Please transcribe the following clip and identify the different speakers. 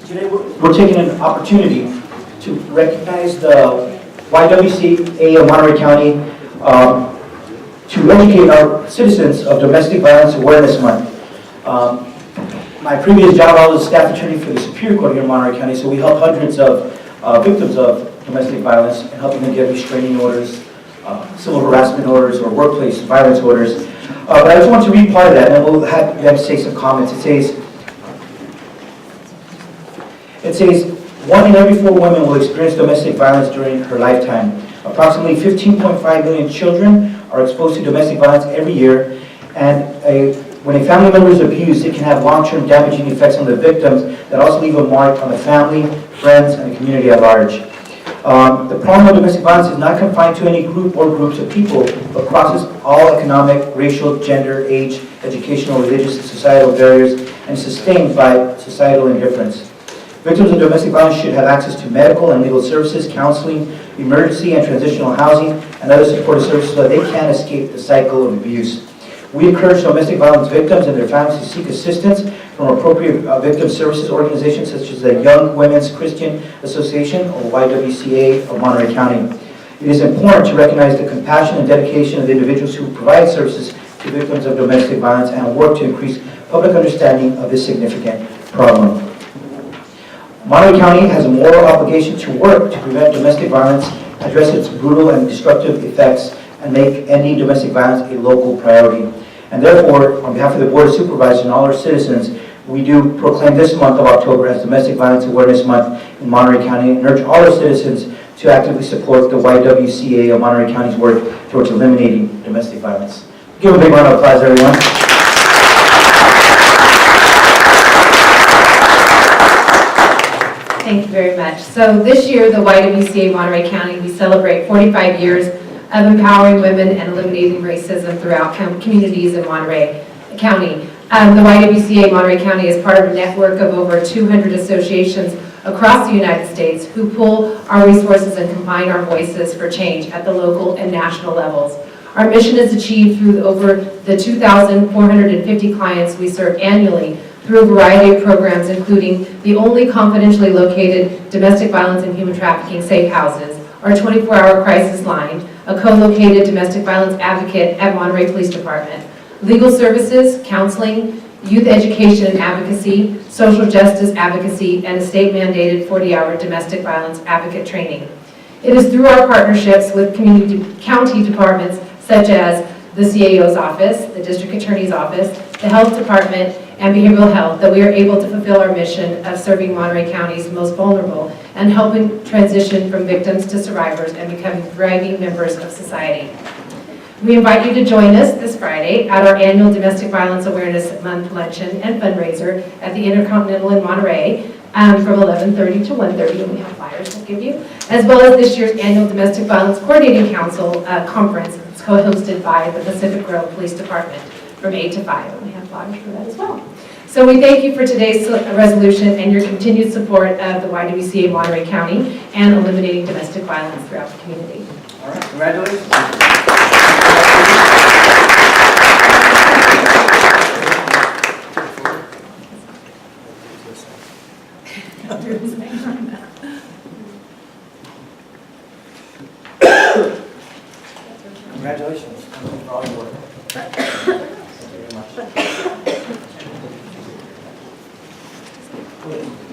Speaker 1: Today we're taking an opportunity to recognize the YWCA of Monterey County to educate our citizens of Domestic Violence Awareness Month. My previous job, I was staff attorney for the Superior Court here in Monterey County, so we help hundreds of victims of domestic violence and helping them get restraining orders, civil harassment orders, or workplace violence orders. But I just want to read part of that, and then we'll have them say some comments. It says, 1 in every 4 women will experience domestic violence during her lifetime. Approximately 15.5 million children are exposed to domestic violence every year, and when a family member is abused, it can have long-term damaging effects on the victims that also leave a mark on the family, friends, and the community at large. The problem of domestic violence is not confined to any group or groups of people, but crosses all economic, racial, gender, age, educational, religious, and societal barriers, and sustained by societal indifference. Victims of domestic violence should have access to medical and legal services, counseling, emergency and transitional housing, and other supportive services so that they can escape the cycle of abuse. We encourage domestic violence victims and their families to seek assistance from appropriate victim services organizations such as the Young Women's Christian Association, or YWCA, of Monterey County. It is important to recognize the compassion and dedication of the individuals who provide services to victims of domestic violence and work to increase public understanding of this significant problem. Monterey County has a moral obligation to work to prevent domestic violence, address its brutal and destructive effects, and make ending domestic violence a local priority. And therefore, on behalf of the Board of Supervisors and all our citizens, we do proclaim this month of October as Domestic Violence Awareness Month in Monterey County and urge all our citizens to actively support the YWCA of Monterey County's work towards eliminating domestic violence. Give a big round of applause, everyone.
Speaker 2: Thank you very much. So this year, the YWCA Monterey County, we celebrate 45 years of empowering women and eliminating racism throughout communities in Monterey County. The YWCA Monterey County is part of a network of over 200 associations across the United States who pull our resources and combine our voices for change at the local and national levels. Our mission is achieved through over the 2,450 clients we serve annually through a variety of programs, including the only confidentially located domestic violence and human trafficking safe houses, our 24-hour crisis line, a co-located domestic violence advocate at Monterey Police Department, legal services, counseling, youth education and advocacy, social justice advocacy, and a state-mandated 40-hour domestic violence advocate training. It is through our partnerships with county departments such as the CAO's office, the District Attorney's office, the Health Department, and Behavioral Health that we are able to fulfill our mission of serving Monterey County's most vulnerable and helping transition from victims to survivors and becoming thriving members of society. We invite you to join us this Friday at our annual Domestic Violence Awareness Month luncheon and fundraiser at the Intercontinental in Monterey from 11:30 to 1:30, and we have flyers we'll give you, as well as this year's annual Domestic Violence Coordinating Council conference. It's co-hosted by the Pacific Grove Police Department from 8 to 5, and we have flyers for that as well. So we thank you for today's resolution and your continued support of the YWCA Monterey County and eliminating domestic violence throughout the community.
Speaker 1: All right, congratulations. Congratulations for all your work. Thank you very much.